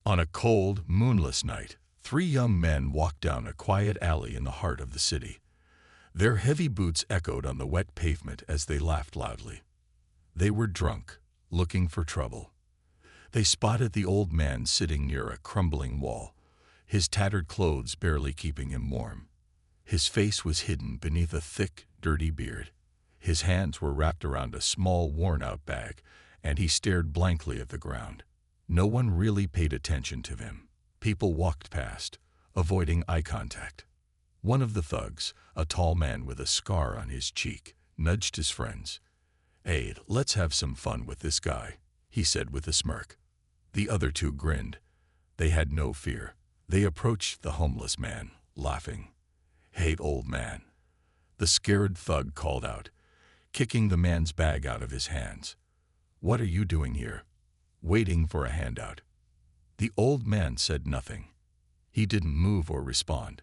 On a cold, moonless night, three young men walked down a quiet alley in the heart of the city. Their heavy boots echoed on the wet pavement as they laughed loudly. They were drunk, looking for trouble. They spotted the old man sitting near a crumbling wall, his tattered clothes barely keeping him warm. His face was hidden beneath a thick, dirty beard. His hands were wrapped around a small, worn-out bag, and he stared blankly at the ground. No one really paid attention to him. People walked past, avoiding eye contact. One of the thugs, a tall man with a scar on his cheek, nudged his friends. "Hey, let's have some fun with this guy," he said with a smirk. The other two grinned. They had no fear. They approached the homeless man, laughing. "Hey, old man," the scared thug called out, kicking the man's bag out of his hands. "What are you doing here?" "Waiting for a handout." The old man said nothing. He didn't move or respond.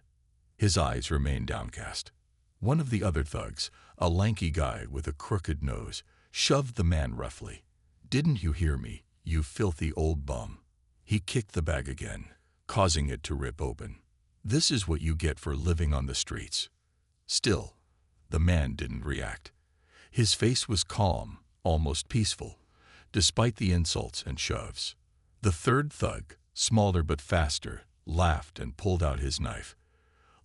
His eyes remained downcast. One of the other thugs, a lanky guy with a crooked nose, shoved the man roughly. "Didn't you hear me, you filthy old bum?" He kicked the bag again, causing it to rip open. "This is what you get for living on the streets." Still, the man didn't react. His face was calm, almost peaceful, despite the insults and shoves. The third thug, smaller but faster, laughed and pulled out his knife.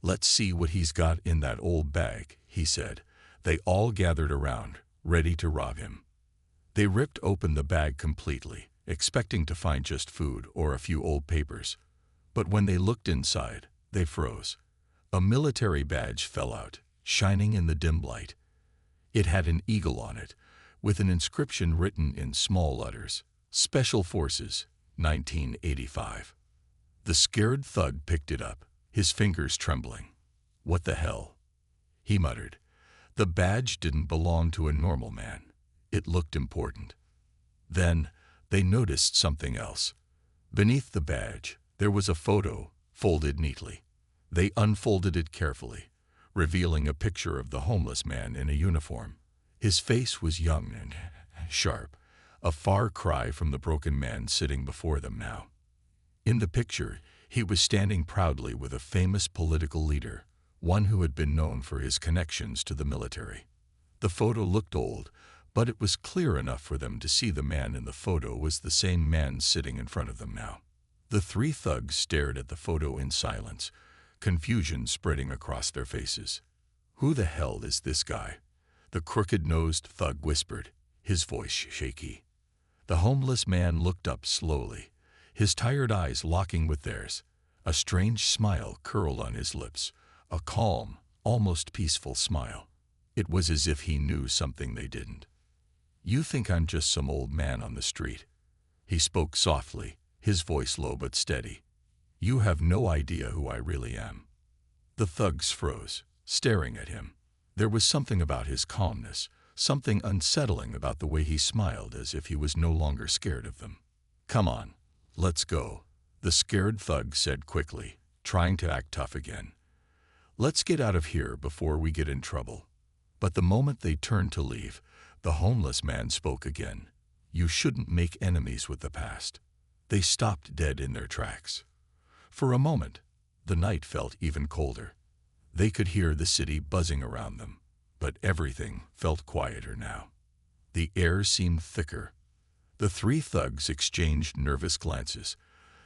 "Let's see what he's got in that old bag," he said. They all gathered around, ready to rob him. They ripped open the bag completely, expecting to find just food or a few old papers. But when they looked inside, they froze. A military badge fell out, shining in the dim light. It had an eagle on it, with an inscription written in small letters, "Special Forces, 1985. The scared thug picked it up, his fingers trembling. "What the hell?" he muttered. The badge didn't belong to a normal man. It looked important. Then they noticed something else. Beneath the badge, there was a photo, folded neatly. They unfolded it carefully, revealing a picture of the homeless man in a uniform. His face was young and sharp, a far cry from the broken man sitting before them now. In the picture, he was standing proudly with a famous political leader, one who had been known for his connections to the military. The photo looked old, but it was clear enough for them to see the man in the photo was the same man sitting in front of them now. The three thugs stared at the photo in silence, confusion spreading across their faces. "Who the hell is this guy?" the crooked-nosed thug whispered, his voice shaky. The homeless man looked up slowly, his tired eyes locking with theirs. A strange smile curled on his lips, a calm, almost peaceful smile. It was as if he knew something they didn't. "You think I'm just some old man on the street?" He spoke softly, his voice low but steady. "You have no idea who I really am." The thugs froze, staring at him. There was something about his calmness, something unsettling about the way he smiled, as if he was no longer scared of them. "Come on, let's go," the scared thug said quickly, trying to act tough again. "Let's get out of here before we get in trouble." But the moment they turned to leave, the homeless man spoke again. "You shouldn't make enemies with the past." They stopped dead in their tracks. For a moment, the night felt even colder. They could hear the city buzzing around them, but everything felt quieter now. The air seemed thicker. The three thugs exchanged nervous glances.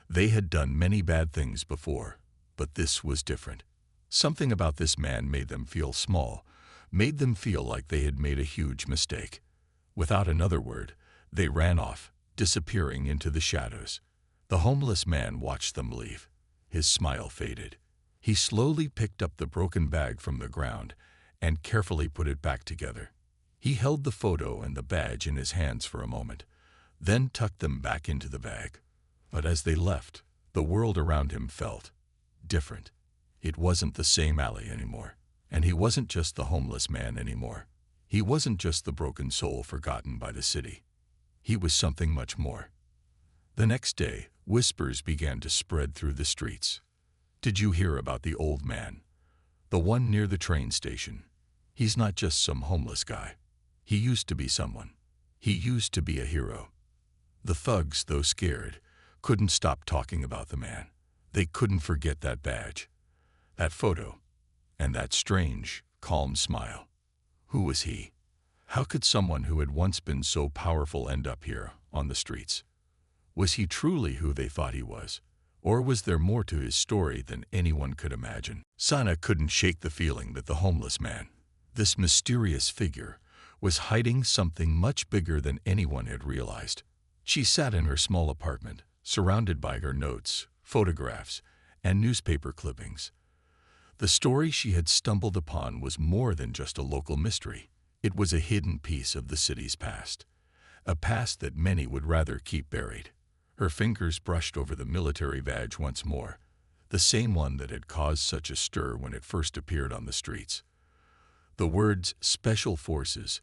They had done many bad things before, but this was different. Something about this man made them feel small, made them feel like they had made a huge mistake. Without another word, they ran off, disappearing into the shadows. The homeless man watched them leave. His smile faded. He slowly picked up the broken bag from the ground and carefully put it back together. He held the photo and the badge in his hands for a moment, then tucked them back into the bag. But as they left, the world around him felt different. It wasn't the same alley anymore, and he wasn't just the homeless man anymore. He wasn't just the broken soul forgotten by the city. He was something much more. The next day, whispers began to spread through the streets. "Did you hear about the old man? The one near the train station. He's not just some homeless guy. He used to be someone. He used to be a hero." The thugs, though scared, couldn't stop talking about the man. They couldn't forget that badge, that photo, and that strange, calm smile. Who was he? How could someone who had once been so powerful end up here, on the streets? Was he truly who they thought he was? Or was there more to his story than anyone could imagine? Sana couldn't shake the feeling that the homeless man, this mysterious figure, was hiding something much bigger than anyone had realized. She sat in her small apartment, surrounded by her notes, photographs, and newspaper clippings. The story she had stumbled upon was more than just a local mystery. It was a hidden piece of the city's past, a past that many would rather keep buried. Her fingers brushed over the military badge once more, the same one that had caused such a stir when it first appeared on the streets. The words Special Forces,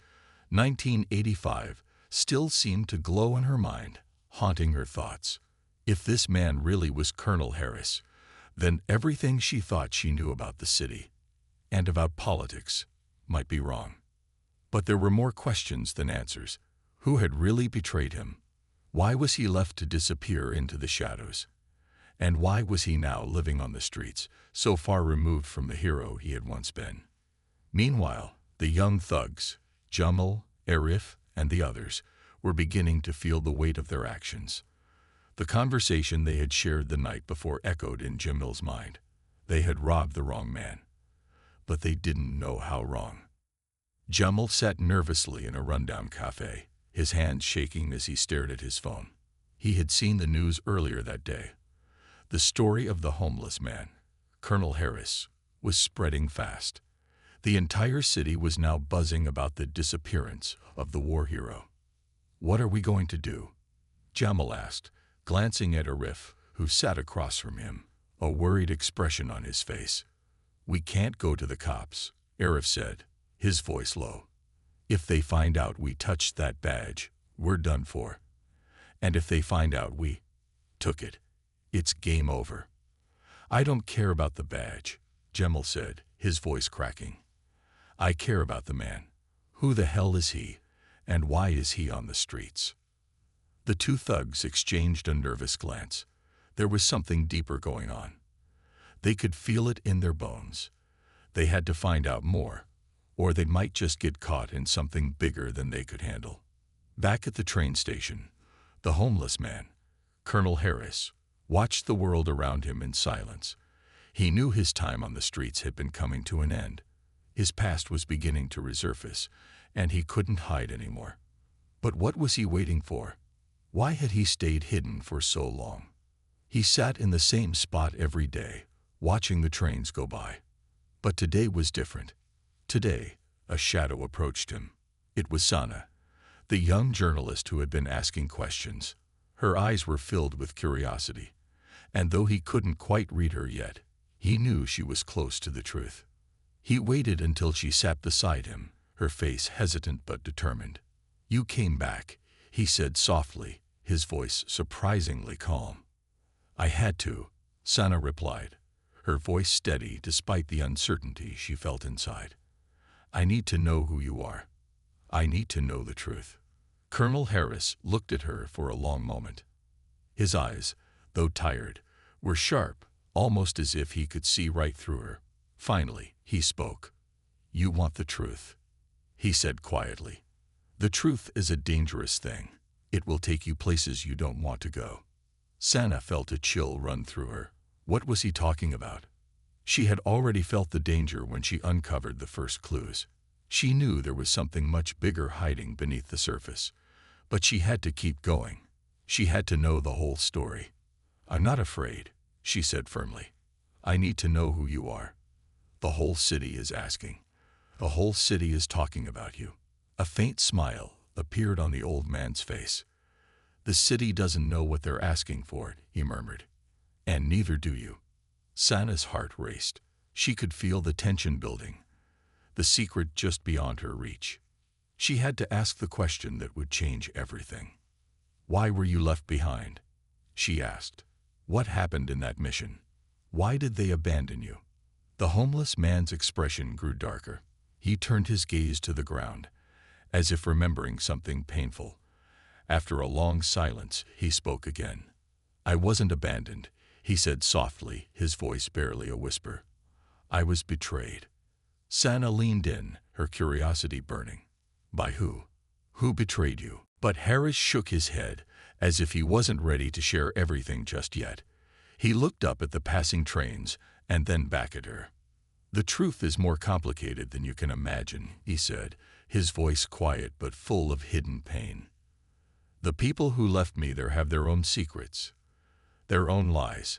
1985, still seemed to glow in her mind, haunting her thoughts. If this man really was Colonel Harris, then everything she thought she knew about the city and about politics might be wrong. But there were more questions than answers. Who had really betrayed him? Why was he left to disappear into the shadows? And why was he now living on the streets, so far removed from the hero he had once been? Meanwhile, the young thugs, Jamal, Arif, and the others, were beginning to feel the weight of their actions. The conversation they had shared the night before echoed in Jamal's mind. They had robbed the wrong man, but they didn't know how wrong. Jamal sat nervously in a rundown cafe, his hands shaking as he stared at his phone. He had seen the news earlier that day. The story of the homeless man, Colonel Harris, was spreading fast. The entire city was now buzzing about the disappearance of the war hero. "What are we going to do?" Jamal asked, glancing at Arif, who sat across from him, a worried expression on his face. "We can't go to the cops," Arif said, his voice low. "If they find out we touched that badge, we're done for. And if they find out we took it, it's game over." "I don't care about the badge," Jamal said, his voice cracking. "I care about the man. Who the hell is he, and why is he on the streets?" The two thugs exchanged a nervous glance. There was something deeper going on. They could feel it in their bones. They had to find out more, or they might just get caught in something bigger than they could handle. Back at the train station, the homeless man, Colonel Harris, watched the world around him in silence. He knew his time on the streets had been coming to an end. His past was beginning to resurface, and he couldn't hide anymore. But what was he waiting for? Why had he stayed hidden for so long? He sat in the same spot every day, watching the trains go by. But today was different. Today, a shadow approached him. It was Sana, the young journalist who had been asking questions. Her eyes were filled with curiosity, and though he couldn't quite read her yet, he knew she was close to the truth. He waited until she sat beside him, her face hesitant but determined. "You came back," he said softly, his voice surprisingly calm. "I had to," Sana replied, her voice steady despite the uncertainty she felt inside. "I need to know who you are. I need to know the truth." Colonel Harris looked at her for a long moment. His eyes, though tired, were sharp, almost as if he could see right through her. Finally, he spoke. "You want the truth," he said quietly. "The truth is a dangerous thing. It will take you places you don't want to go." Sana felt a chill run through her. What was he talking about? She had already felt the danger when she uncovered the first clues. She knew there was something much bigger hiding beneath the surface. But she had to keep going. She had to know the whole story. "I'm not afraid," she said firmly. "I need to know who you are. The whole city is asking. The whole city is talking about you." A faint smile appeared on the old man's face. "The city doesn't know what they're asking for," he murmured. "And neither do you." Sana's heart raced. She could feel the tension building, the secret just beyond her reach. She had to ask the question that would change everything. "Why were you left behind?" she asked. "What happened in that mission? Why did they abandon you?" The homeless man's expression grew darker. He turned his gaze to the ground, as if remembering something painful. After a long silence, he spoke again. I wasn't abandoned, he said softly, his voice barely a whisper. I was betrayed. Sana leaned in, her curiosity burning. By who? Who betrayed you? But Harris shook his head, as if he wasn't ready to share everything just yet. He looked up at the passing trains and then back at her. The truth is more complicated than you can imagine, he said, his voice quiet but full of hidden pain. The people who left me there have their own secrets, their own lies.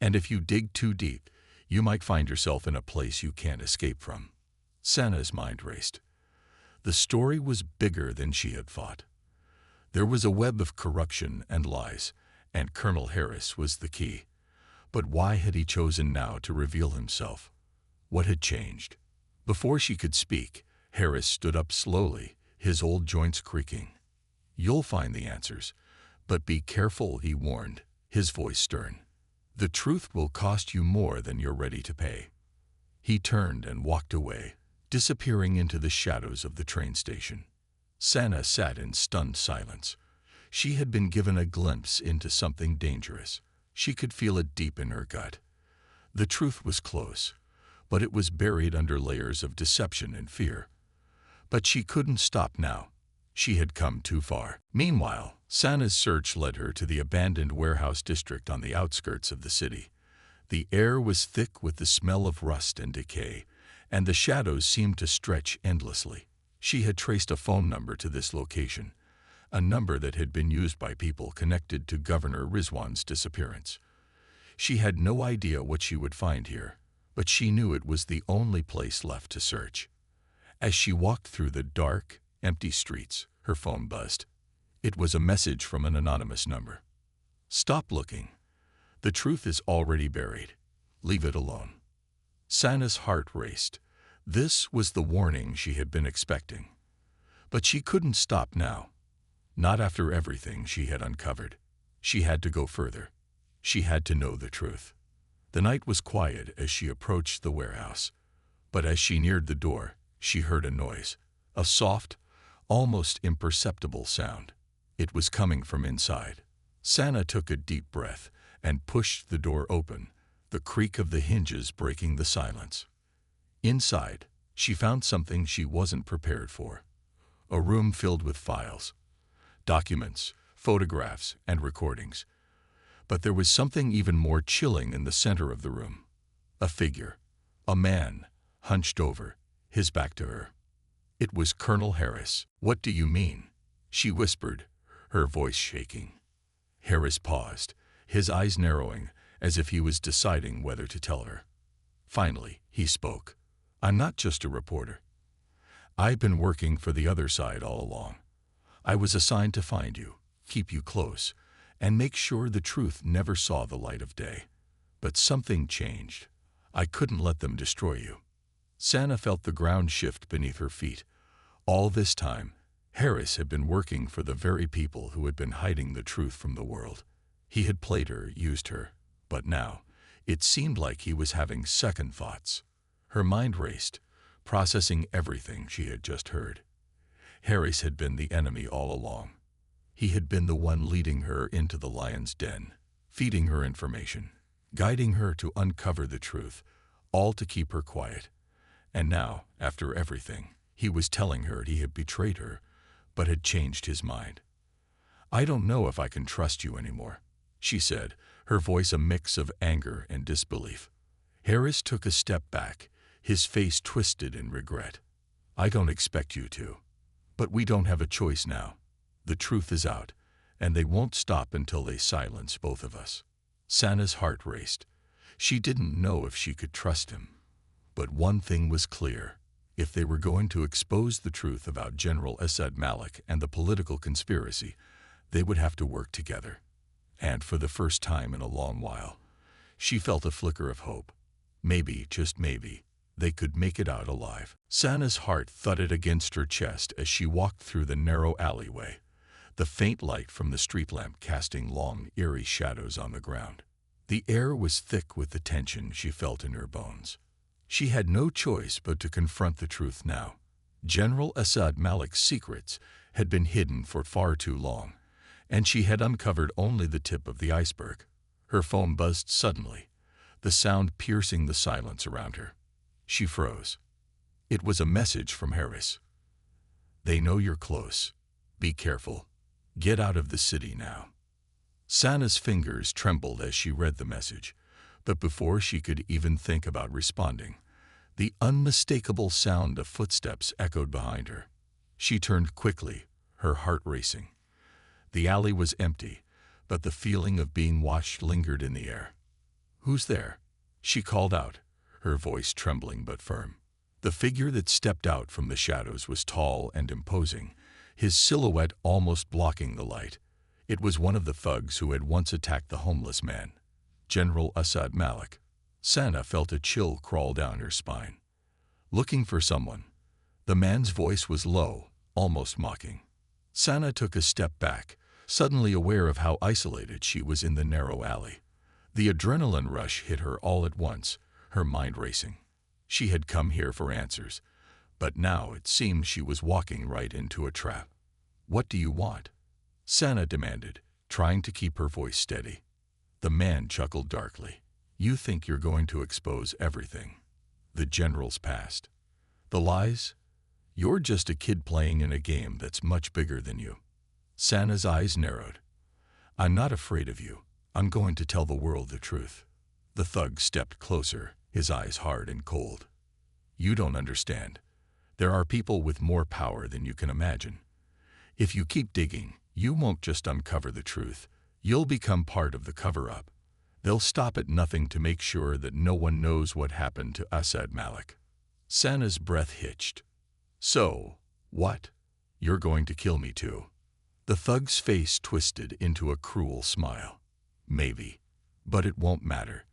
And if you dig too deep, you might find yourself in a place you can't escape from. Sana's mind raced. The story was bigger than she had thought. There was a web of corruption and lies, and Colonel Harris was the key. But why had he chosen now to reveal himself? What had changed? Before she could speak, Harris stood up slowly, his old joints creaking. You'll find the answers, but be careful, he warned, his voice stern. The truth will cost you more than you're ready to pay. He turned and walked away, disappearing into the shadows of the train station. Sana sat in stunned silence. She had been given a glimpse into something dangerous. She could feel it deep in her gut. The truth was close, but it was buried under layers of deception and fear. But she couldn't stop now. She had come too far. Meanwhile, Sana's search led her to the abandoned warehouse district on the outskirts of the city. The air was thick with the smell of rust and decay, and the shadows seemed to stretch endlessly. She had traced a phone number to this location, a number that had been used by people connected to Governor Rizwan's disappearance. She had no idea what she would find here, but she knew it was the only place left to search. As she walked through the dark, empty streets, her phone buzzed. It was a message from an anonymous number. Stop looking. The truth is already buried. Leave it alone. Sana's heart raced. This was the warning she had been expecting. But she couldn't stop now. Not after everything she had uncovered. She had to go further. She had to know the truth. The night was quiet as she approached the warehouse. But as she neared the door, she heard a noise. A soft, almost imperceptible sound. It was coming from inside. Sana took a deep breath and pushed the door open, the creak of the hinges breaking the silence. Inside, she found something she wasn't prepared for. A room filled with files, documents, photographs, and recordings. But there was something even more chilling in the center of the room. A figure, a man, hunched over, his back to her. It was Colonel Harris. What do you mean? She whispered, her voice shaking. Harris paused, his eyes narrowing, as if he was deciding whether to tell her. Finally, he spoke. I'm not just a reporter. I've been working for the other side all along. I was assigned to find you, keep you close, and make sure the truth never saw the light of day. But something changed. I couldn't let them destroy you. Sana felt the ground shift beneath her feet. All this time, Harris had been working for the very people who had been hiding the truth from the world. He had played her, used her, but now, it seemed like he was having second thoughts. Her mind raced, processing everything she had just heard. Harris had been the enemy all along. He had been the one leading her into the lion's den, feeding her information, guiding her to uncover the truth, all to keep her quiet. And now, after everything, he was telling her he had betrayed her, but had changed his mind. I don't know if I can trust you anymore, she said, her voice a mix of anger and disbelief. Harris took a step back, his face twisted in regret. I don't expect you to. But we don't have a choice now. The truth is out, and they won't stop until they silence both of us. Sana's heart raced. She didn't know if she could trust him. But one thing was clear. If they were going to expose the truth about General Asad Malik and the political conspiracy, they would have to work together. And for the first time in a long while, she felt a flicker of hope. Maybe, just maybe, they could make it out alive. Sana's heart thudded against her chest as she walked through the narrow alleyway, the faint light from the street lamp casting long, eerie shadows on the ground. The air was thick with the tension she felt in her bones. She had no choice but to confront the truth now. General Asad Malik's secrets had been hidden for far too long, And she had uncovered only the tip of the iceberg. Her phone buzzed suddenly, the sound piercing the silence around her. She froze. It was a message from Harris. "They know you're close. Be careful. Get out of the city now." Sana's fingers trembled as she read the message, but before she could even think about responding, the unmistakable sound of footsteps echoed behind her. She turned quickly, her heart racing. The alley was empty, but the feeling of being watched lingered in the air. "Who's there?" she called out, her voice trembling but firm. The figure that stepped out from the shadows was tall and imposing, his silhouette almost blocking the light. It was one of the thugs who had once attacked the homeless man, General Asad Malik. Sana felt a chill crawl down her spine. "Looking for someone." The man's voice was low, almost mocking. Sana took a step back, suddenly aware of how isolated she was in the narrow alley. The adrenaline rush hit her all at once, her mind racing. She had come here for answers, but now it seemed she was walking right into a trap. "What do you want?" Sana demanded, trying to keep her voice steady. The man chuckled darkly. "You think you're going to expose everything. The general's past. The lies? You're just a kid playing in a game that's much bigger than you." Sana's eyes narrowed. "I'm not afraid of you. I'm going to tell the world the truth." The thug stepped closer, his eyes hard and cold. "You don't understand. There are people with more power than you can imagine. If you keep digging, you won't just uncover the truth. You'll become part of the cover-up. They'll stop at nothing to make sure that no one knows what happened to Asad Malik." Sana's breath hitched. "So, what? You're going to kill me too?" The thug's face twisted into a cruel smile. "Maybe, but it won't matter.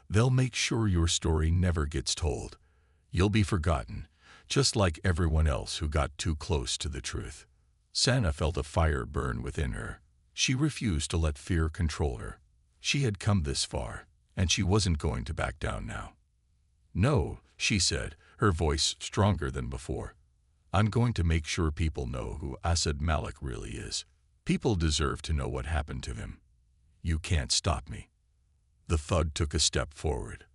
They'll make sure your story never gets told. You'll be forgotten, just like everyone else who got too close to the truth." Sana felt a fire burn within her. She refused to let fear control her. She had come this far, and she wasn't going to back down now. "No," she said, her voice stronger than before. "I'm going to make sure people know who Asad Malik really is. People deserve to know what happened to him. You can't stop me." The thug took a step forward.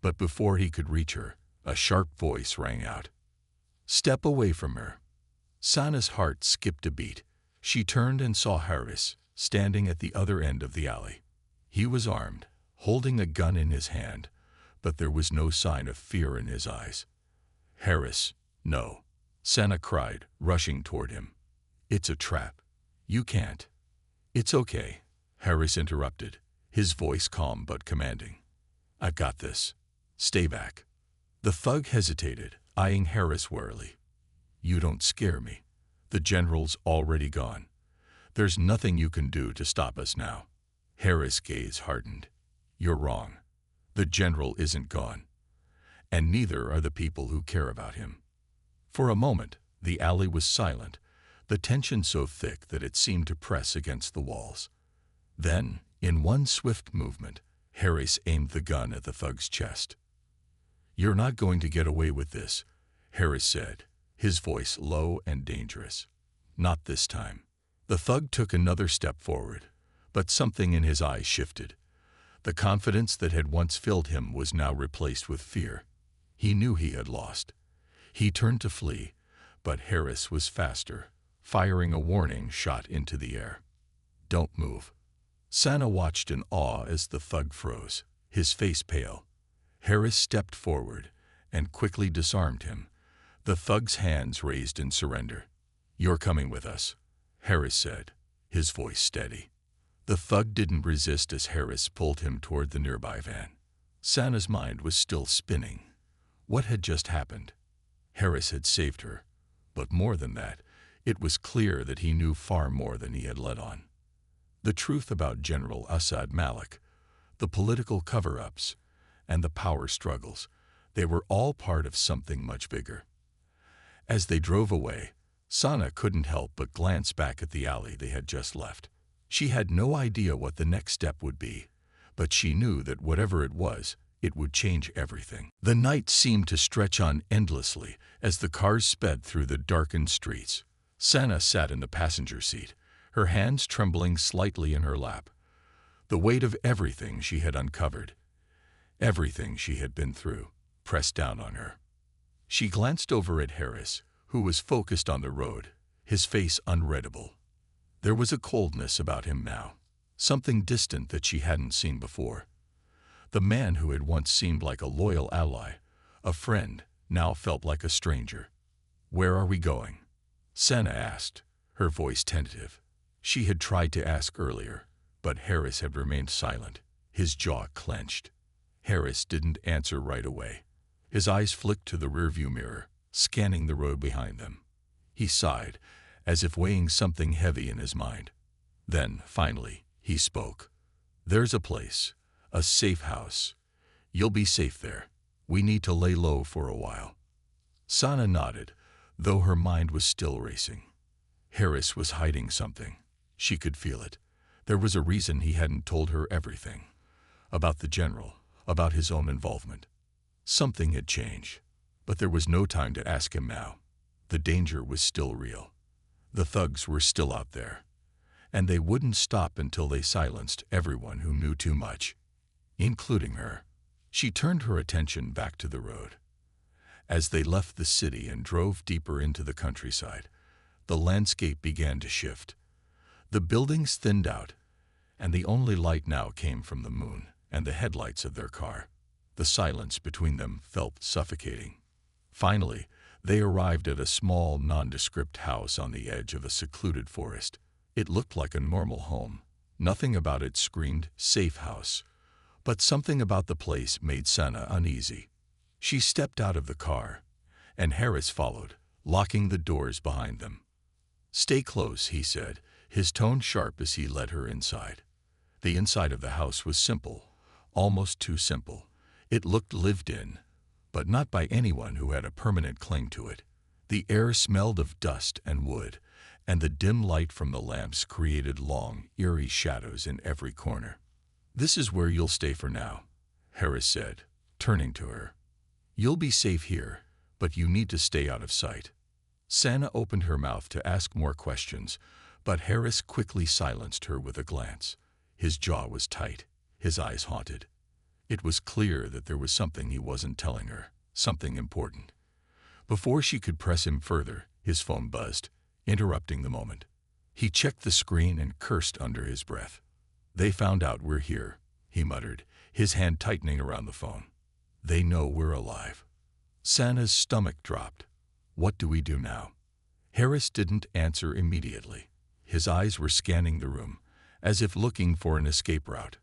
But before he could reach her, a sharp voice rang out. "Step away from her." Sana's heart skipped a beat. She turned and saw Harris, standing at the other end of the alley. He was armed, holding a gun in his hand, but there was no sign of fear in his eyes. "Harris, no," Sana cried, rushing toward him. "It's a trap. You can't." "It's okay," Harris interrupted, his voice calm but commanding. "I got this. Stay back." The thug hesitated, eyeing Harris warily. "You don't scare me. The general's already gone. There's nothing you can do to stop us now." Harris' gaze hardened. "You're wrong. The general isn't gone. And neither are the people who care about him." For a moment, the alley was silent, the tension so thick that it seemed to press against the walls. Then, in one swift movement, Harris aimed the gun at the thug's chest. "You're not going to get away with this," Harris said, his voice low and dangerous. "Not this time." The thug took another step forward, but something in his eyes shifted. The confidence that had once filled him was now replaced with fear. He knew he had lost. He turned to flee, but Harris was faster, firing a warning shot into the air. "Don't move." Sana watched in awe as the thug froze, his face pale. Harris stepped forward and quickly disarmed him, the thug's hands raised in surrender. "You're coming with us," Harris said, his voice steady. The thug didn't resist as Harris pulled him toward the nearby van. Sana's mind was still spinning. What had just happened? Harris had saved her, but more than that, it was clear that he knew far more than he had let on. The truth about General Asad Malik, the political cover-ups, and the power struggles, they were all part of something much bigger. As they drove away, Sana couldn't help but glance back at the alley they had just left. She had no idea what the next step would be, but she knew that whatever it was, it would change everything. The night seemed to stretch on endlessly as the cars sped through the darkened streets. Sana sat in the passenger seat, her hands trembling slightly in her lap. The weight of everything she had uncovered, everything she had been through, pressed down on her. She glanced over at Harris, who was focused on the road, his face unreadable. There was a coldness about him now, something distant that she hadn't seen before. The man who had once seemed like a loyal ally, a friend, now felt like a stranger. "Where are we going?" Sana asked, her voice tentative. She had tried to ask earlier, but Harris had remained silent, his jaw clenched. Harris didn't answer right away. His eyes flicked to the rearview mirror, scanning the road behind them. He sighed, as if weighing something heavy in his mind. Then, finally, he spoke. "There's a place, a safe house. You'll be safe there. We need to lay low for a while." Sana nodded, though her mind was still racing. Harris was hiding something. She could feel it. There was a reason he hadn't told her everything. About the general, about his own involvement. Something had changed, but there was no time to ask him now. The danger was still real. The thugs were still out there, and they wouldn't stop until they silenced everyone who knew too much, including her. She turned her attention back to the road. As they left the city and drove deeper into the countryside, the landscape began to shift. The buildings thinned out, and the only light now came from the moon and the headlights of their car. The silence between them felt suffocating. Finally, they arrived at a small, nondescript house on the edge of a secluded forest. It looked like a normal home. Nothing about it screamed safe house, but something about the place made Sana uneasy. She stepped out of the car, and Harris followed, locking the doors behind them. "Stay close," he said, his tone sharp as he led her inside. The inside of the house was simple, almost too simple. It looked lived in, but not by anyone who had a permanent claim to it. The air smelled of dust and wood, and the dim light from the lamps created long, eerie shadows in every corner. "This is where you'll stay for now," Harris said, turning to her. "You'll be safe here, but you need to stay out of sight." Sana opened her mouth to ask more questions, but Harris quickly silenced her with a glance. His jaw was tight, his eyes haunted. It was clear that there was something he wasn't telling her, something important. Before she could press him further, his phone buzzed, interrupting the moment. He checked the screen and cursed under his breath. "They found out we're here," he muttered, his hand tightening around the phone. "They know we're alive." Sana's stomach dropped. What do we do now? Harris didn't answer immediately. His eyes were scanning the room, as if looking for an escape route.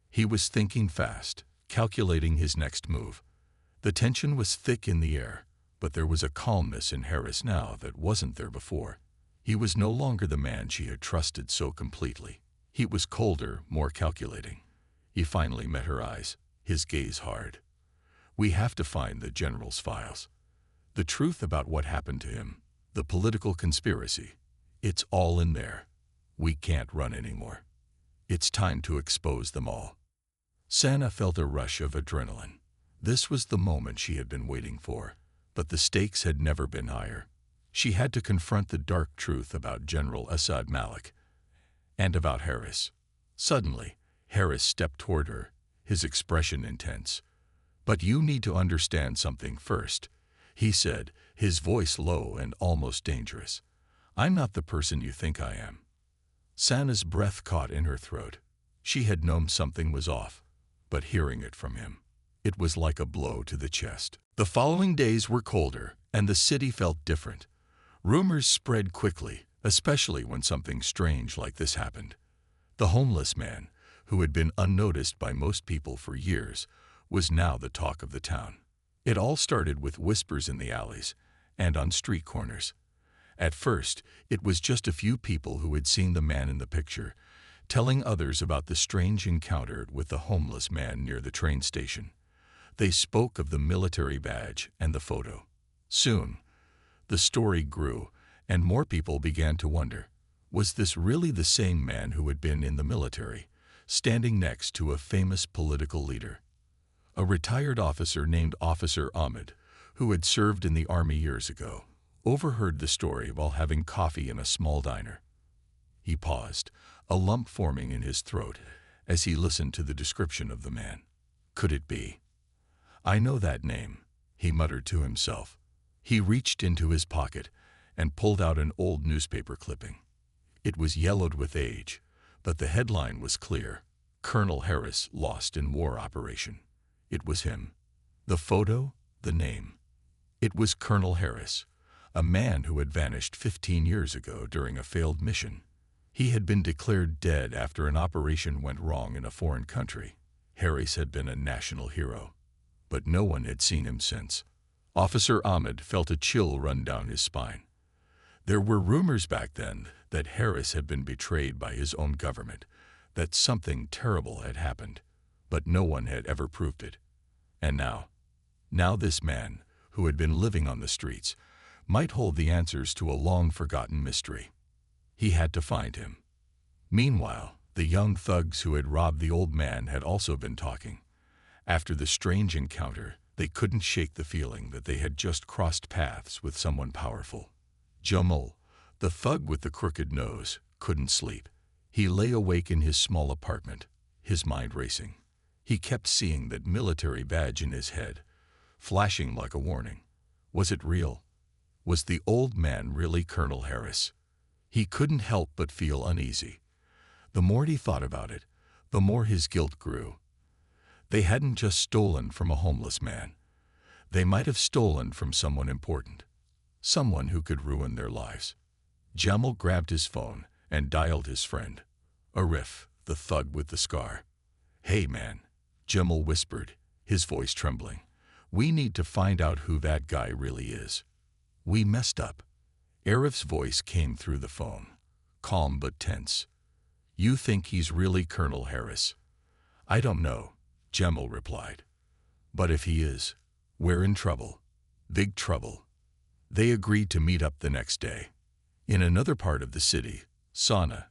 He was thinking fast, calculating his next move. The tension was thick in the air, but there was a calmness in Harris now that wasn't there before. He was no longer the man she had trusted so completely. He was colder, more calculating. He finally met her eyes, his gaze hard. "We have to find the general's files. The truth about what happened to him, the political conspiracy, it's all in there. We can't run anymore. It's time to expose them all." Sana felt a rush of adrenaline. This was the moment she had been waiting for, but the stakes had never been higher. She had to confront the dark truth about General Assad Malik and about Harris. Suddenly, Harris stepped toward her, his expression intense. "But you need to understand something first," he said, his voice low and almost dangerous. "I'm not the person you think I am." Sana's breath caught in her throat. She had known something was off, but hearing it from him, it was like a blow to the chest. The following days were colder, and the city felt different. Rumors spread quickly, especially when something strange like this happened. The homeless man, who had been unnoticed by most people for years, was now the talk of the town. It all started with whispers in the alleys and on street corners. At first, it was just a few people who had seen the man in the picture, telling others about the strange encounter with the homeless man near the train station. They spoke of the military badge and the photo. Soon, the story grew, and more people began to wonder, was this really the same man who had been in the military, standing next to a famous political leader? A retired officer named Officer Ahmed, who had served in the army years ago, overheard the story while having coffee in a small diner. He paused, a lump forming in his throat as he listened to the description of the man. Could it be? I know that name, he muttered to himself. He reached into his pocket and pulled out an old newspaper clipping. It was yellowed with age, but the headline was clear: Colonel Harris lost in war operation. It was him. The photo, the name. It was Colonel Harris, a man who had vanished 15 years ago during a failed mission. He had been declared dead after an operation went wrong in a foreign country. Harris had been a national hero, but no one had seen him since. Officer Ahmed felt a chill run down his spine. There were rumors back then that Harris had been betrayed by his own government, that something terrible had happened, but no one had ever proved it. And now this man, who had been living on the streets, might hold the answers to a long-forgotten mystery. He had to find him. Meanwhile, the young thugs who had robbed the old man had also been talking. After the strange encounter, they couldn't shake the feeling that they had just crossed paths with someone powerful. Jamal, the thug with the crooked nose, couldn't sleep. He lay awake in his small apartment, his mind racing. He kept seeing that military badge in his head, flashing like a warning. Was it real? Was the old man really Colonel Harris? He couldn't help but feel uneasy. The more he thought about it, the more his guilt grew. They hadn't just stolen from a homeless man. They might have stolen from someone important, someone who could ruin their lives. Jamal grabbed his phone and dialed his friend, Arif, the thug with the scar. "Hey man," Jamal whispered, his voice trembling. "We need to find out who that guy really is. We messed up." Arif's voice came through the phone, calm but tense. "You think he's really Colonel Harris?" "I don't know," Jamal replied. "But if he is, we're in trouble. Big trouble." They agreed to meet up the next day. In another part of the city, Sana,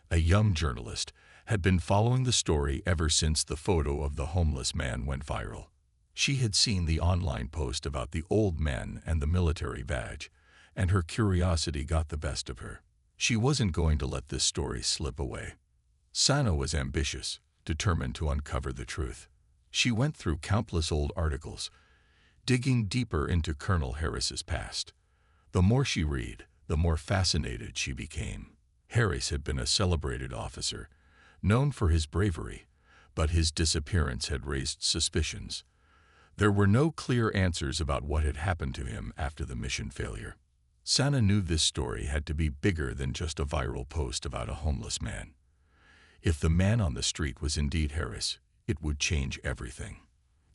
a young journalist, had been following the story ever since the photo of the homeless man went viral. She had seen the online post about the old man and the military badge, and her curiosity got the best of her. She wasn't going to let this story slip away. Sana was ambitious, determined to uncover the truth. She went through countless old articles, digging deeper into Colonel Harris's past. The more she read, the more fascinated she became. Harris had been a celebrated officer, known for his bravery, but his disappearance had raised suspicions. There were no clear answers about what had happened to him after the mission failure. Sana knew this story had to be bigger than just a viral post about a homeless man. If the man on the street was indeed Harris, it would change everything.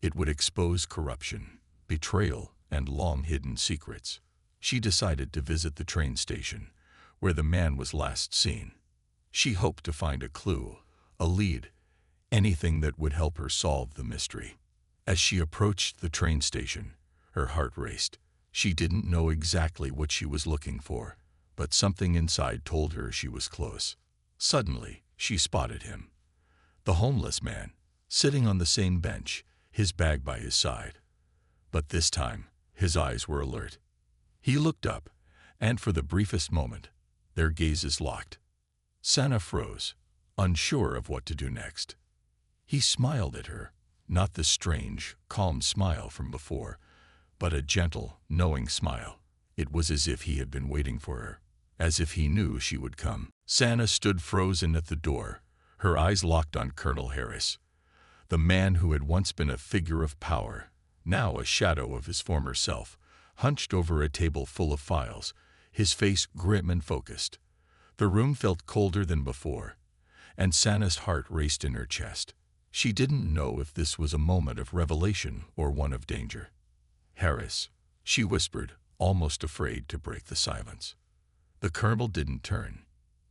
It would expose corruption, betrayal, and long-hidden secrets. She decided to visit the train station, where the man was last seen. She hoped to find a clue, a lead, anything that would help her solve the mystery. As she approached the train station, her heart raced. She didn't know exactly what she was looking for, but something inside told her she was close. Suddenly, she spotted him. The homeless man, sitting on the same bench, his bag by his side. But this time, his eyes were alert. He looked up, and for the briefest moment, their gazes locked. Sana froze, unsure of what to do next. He smiled at her, not the strange, calm smile from before, but a gentle, knowing smile. It was as if he had been waiting for her, as if he knew she would come. Sana stood frozen at the door, her eyes locked on Colonel Harris, the man who had once been a figure of power, now a shadow of his former self, hunched over a table full of files, his face grim and focused. The room felt colder than before, and Sana's heart raced in her chest. She didn't know if this was a moment of revelation or one of danger. "Harris," she whispered, almost afraid to break the silence. The colonel didn't turn.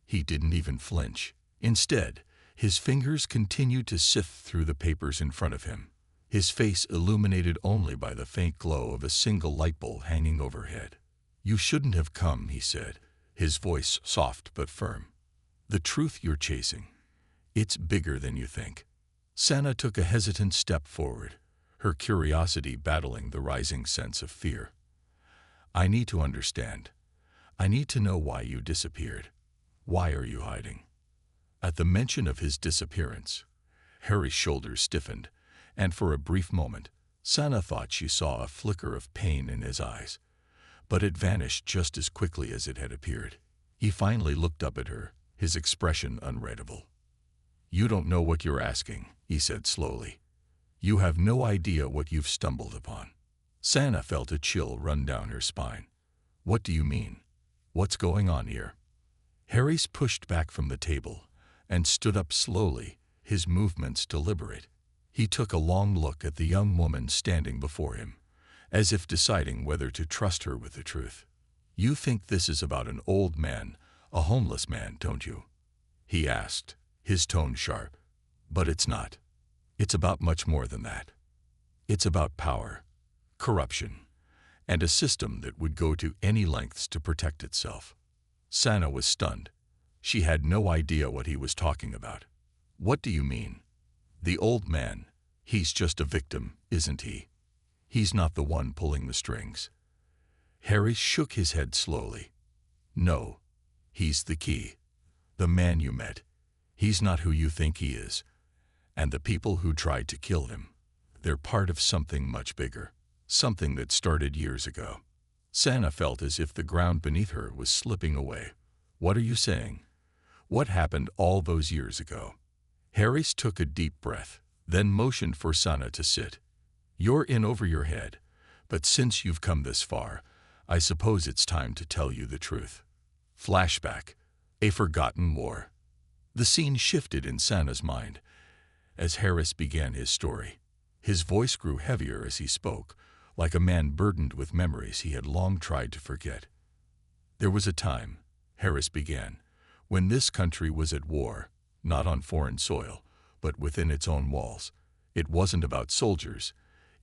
He didn't even flinch. Instead, his fingers continued to sift through the papers in front of him, his face illuminated only by the faint glow of a single light bulb hanging overhead. "You shouldn't have come," he said, his voice soft but firm. "The truth you're chasing, it's bigger than you think." Sana took a hesitant step forward, her curiosity battling the rising sense of fear. "I need to understand. I need to know why you disappeared." Why are you hiding?" At the mention of his disappearance, Harry's shoulders stiffened, and for a brief moment, Sana thought she saw a flicker of pain in his eyes. But it vanished just as quickly as it had appeared. He finally looked up at her, his expression unreadable. "You don't know what you're asking," he said slowly. "You have no idea what you've stumbled upon." Sana felt a chill run down her spine. "What do you mean? What's going on here?" Harris pushed back from the table and stood up slowly, his movements deliberate. He took a long look at the young woman standing before him, as if deciding whether to trust her with the truth. "You think this is about an old man, a homeless man, don't you?" he asked, his tone sharp. "But it's not. It's about much more than that. It's about power, corruption, and a system that would go to any lengths to protect itself." Sana was stunned. She had no idea what he was talking about. "What do you mean? The old man, he's just a victim, isn't he? He's not the one pulling the strings." Harry shook his head slowly. "No, he's the key. The man you met. He's not who you think he is. And the people who tried to kill him, they're part of something much bigger, something that started years ago." Sana felt as if the ground beneath her was slipping away. "What are you saying? What happened all those years ago?" Harris took a deep breath, then motioned for Sana to sit. "You're in over your head, but since you've come this far, I suppose it's time to tell you the truth." Flashback, a forgotten war. The scene shifted in Sana's mind as Harris began his story. His voice grew heavier as he spoke, like a man burdened with memories he had long tried to forget. "There was a time," Harris began, "when this country was at war, not on foreign soil, but within its own walls. It wasn't about soldiers.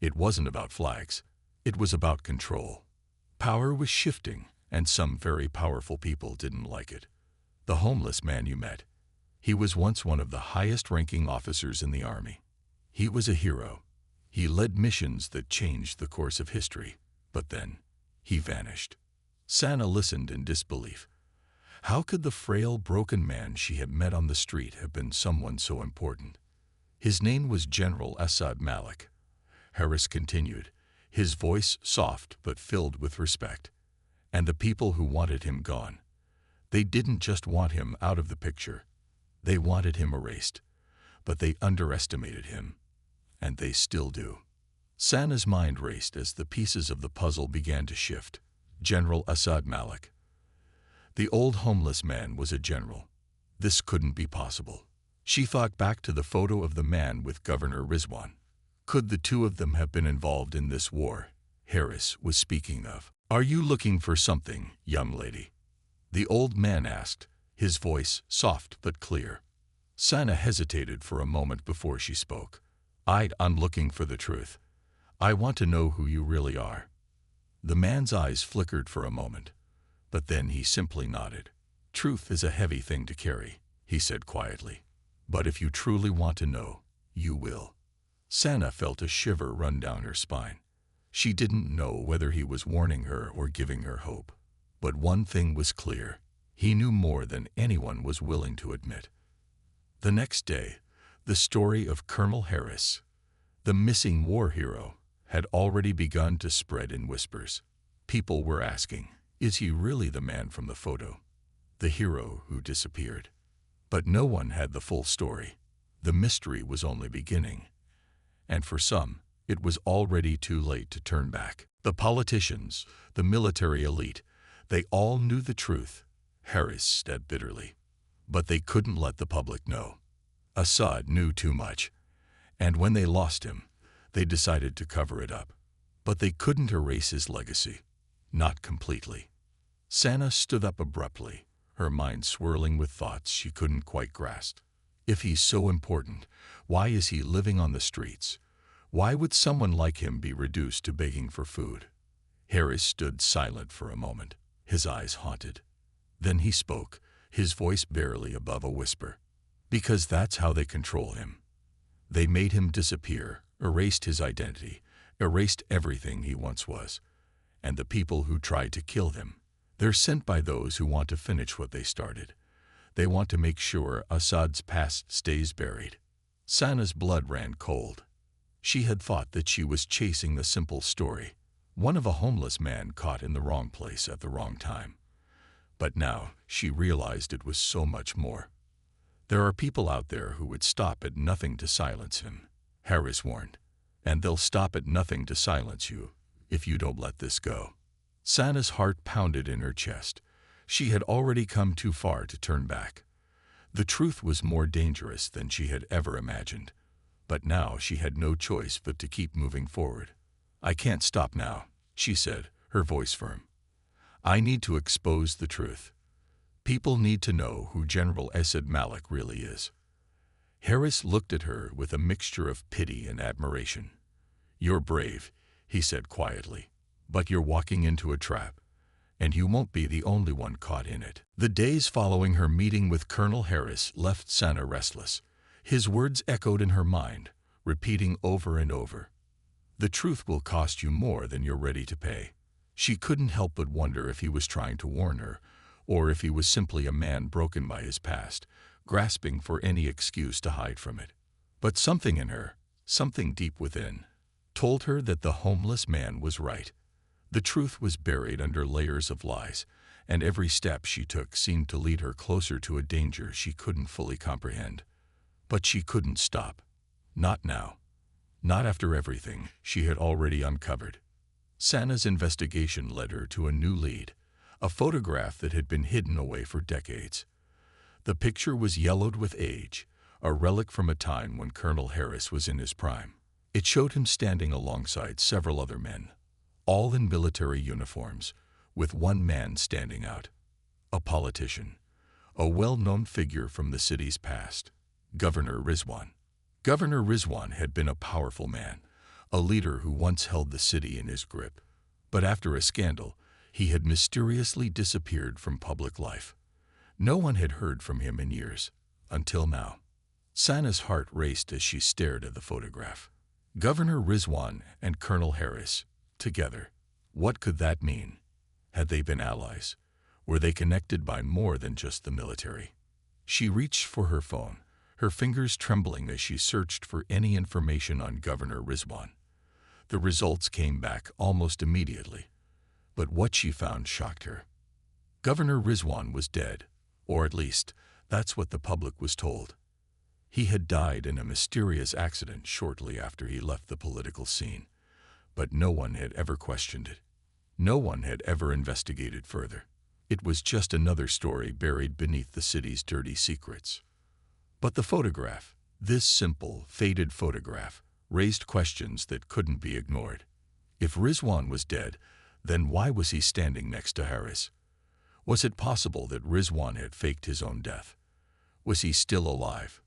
It wasn't about flags. It was about control. Power was shifting, and some very powerful people didn't like it. The homeless man you met, he was once one of the highest-ranking officers in the army. He was a hero. He led missions that changed the course of history, but then he vanished." Sana listened in disbelief. How could the frail, broken man she had met on the street have been someone so important? "His name was General Asad Malik," Harris continued, his voice soft but filled with respect. "And the people who wanted him gone, they didn't just want him out of the picture. They wanted him erased, but they underestimated him, and they still do." Sana's mind raced as the pieces of the puzzle began to shift. General Asad Malik. The old homeless man was a general. This couldn't be possible. She thought back to the photo of the man with Governor Rizwan. Could the two of them have been involved in this war Harris was speaking of? "Are you looking for something, young lady?" the old man asked, his voice soft but clear. Sana hesitated for a moment before she spoke. "I'm looking for the truth. I want to know who you really are." The man's eyes flickered for a moment, but then he simply nodded. "Truth is a heavy thing to carry," he said quietly. "But if you truly want to know, you will." Sana felt a shiver run down her spine. She didn't know whether he was warning her or giving her hope. But one thing was clear. He knew more than anyone was willing to admit. The next day, the story of Colonel Harris, the missing war hero, had already begun to spread in whispers. People were asking, is he really the man from the photo? The hero who disappeared? But no one had the full story. The mystery was only beginning. And for some, it was already too late to turn back. The politicians, the military elite, they all knew the truth, Harris said bitterly. But they couldn't let the public know. Assad knew too much. And when they lost him, they decided to cover it up. But they couldn't erase his legacy. Not completely. Sana stood up abruptly, her mind swirling with thoughts she couldn't quite grasp. If he's so important, why is he living on the streets? Why would someone like him be reduced to begging for food? Harris stood silent for a moment, his eyes haunted. Then he spoke, his voice barely above a whisper. "Because that's how they control him. They made him disappear, erased his identity, erased everything he once was. And the people who tried to kill him, they're sent by those who want to finish what they started. They want to make sure Assad's past stays buried. Sana's blood ran cold. She had thought that she was chasing the simple story, one of a homeless man caught in the wrong place at the wrong time. But now she realized it was so much more. There are people out there who would stop at nothing to silence him, Harris warned. And they'll stop at nothing to silence you if you don't let this go. Sana's heart pounded in her chest. She had already come too far to turn back. The truth was more dangerous than she had ever imagined. But now she had no choice but to keep moving forward. I can't stop now, she said, her voice firm. I need to expose the truth. People need to know who General Asad Malik really is. Harris looked at her with a mixture of pity and admiration. You're brave, he said quietly, but you're walking into a trap, and you won't be the only one caught in it. The days following her meeting with Colonel Harris left Sana restless. His words echoed in her mind, repeating over and over. The truth will cost you more than you're ready to pay. She couldn't help but wonder if he was trying to warn her, or if he was simply a man broken by his past, grasping for any excuse to hide from it. But something in her, something deep within, told her that the homeless man was right. The truth was buried under layers of lies, and every step she took seemed to lead her closer to a danger she couldn't fully comprehend. But she couldn't stop. Not now. Not after everything she had already uncovered. Sana's investigation led her to a new lead, a photograph that had been hidden away for decades. The picture was yellowed with age, a relic from a time when Colonel Harris was in his prime. It showed him standing alongside several other men, all in military uniforms, with one man standing out. A politician, a well-known figure from the city's past, Governor Rizwan. Governor Rizwan had been a powerful man, a leader who once held the city in his grip. But after a scandal, he had mysteriously disappeared from public life. No one had heard from him in years, until now. Sana's heart raced as she stared at the photograph. Governor Rizwan and Colonel Harris, together. What could that mean? Had they been allies? Were they connected by more than just the military? She reached for her phone, her fingers trembling as she searched for any information on Governor Rizwan. The results came back almost immediately, but what she found shocked her. Governor Rizwan was dead, or at least, that's what the public was told. He had died in a mysterious accident shortly after he left the political scene, but no one had ever questioned it. No one had ever investigated further. It was just another story buried beneath the city's dirty secrets. But the photograph, this simple, faded photograph, raised questions that couldn't be ignored. If Rizwan was dead, then why was he standing next to Harris? Was it possible that Rizwan had faked his own death? Was he still alive?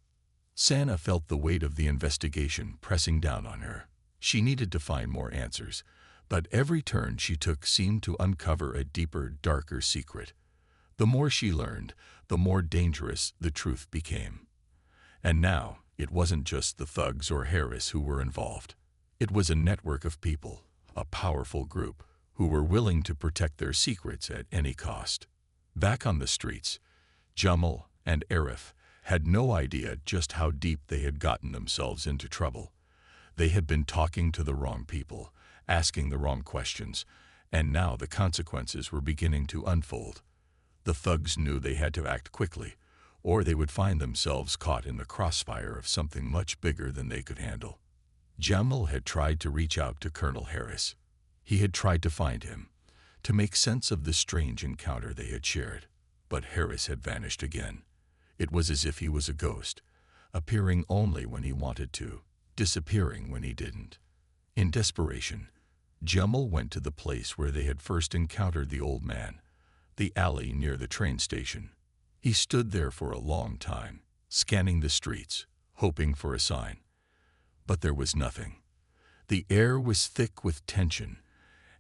Sana felt the weight of the investigation pressing down on her. She needed to find more answers, but every turn she took seemed to uncover a deeper, darker secret. The more she learned, the more dangerous the truth became. And now, it wasn't just the thugs or Harris who were involved. It was a network of people, a powerful group, who were willing to protect their secrets at any cost. Back on the streets, Jamal and Arif had no idea just how deep they had gotten themselves into trouble. They had been talking to the wrong people, asking the wrong questions, and now the consequences were beginning to unfold. The thugs knew they had to act quickly, or they would find themselves caught in the crossfire of something much bigger than they could handle. Jamal had tried to reach out to Colonel Harris. He had tried to find him, to make sense of the strange encounter they had shared. But Harris had vanished again. It was as if he was a ghost, appearing only when he wanted to, disappearing when he didn't. In desperation, Jamal went to the place where they had first encountered the old man, the alley near the train station. He stood there for a long time, scanning the streets, hoping for a sign. But there was nothing. The air was thick with tension,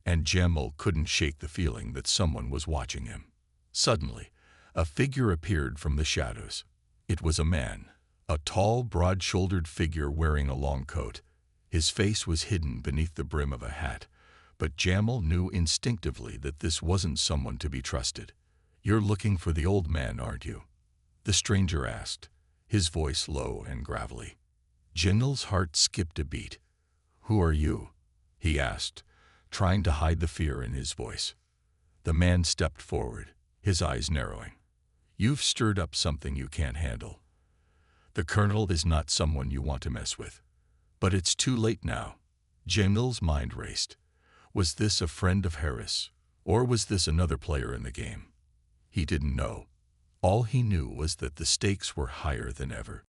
and Jamal couldn't shake the feeling that someone was watching him. Suddenly, a figure appeared from the shadows. It was a man, a tall, broad-shouldered figure wearing a long coat. His face was hidden beneath the brim of a hat, but Jamal knew instinctively that this wasn't someone to be trusted. "You're looking for the old man, aren't you?" the stranger asked, his voice low and gravelly. Jindal's heart skipped a beat. Who are you? He asked, trying to hide the fear in his voice. The man stepped forward, his eyes narrowing. You've stirred up something you can't handle. The colonel is not someone you want to mess with. But it's too late now. Jindal's mind raced. Was this a friend of Harris, or was this another player in the game? He didn't know. All he knew was that the stakes were higher than ever.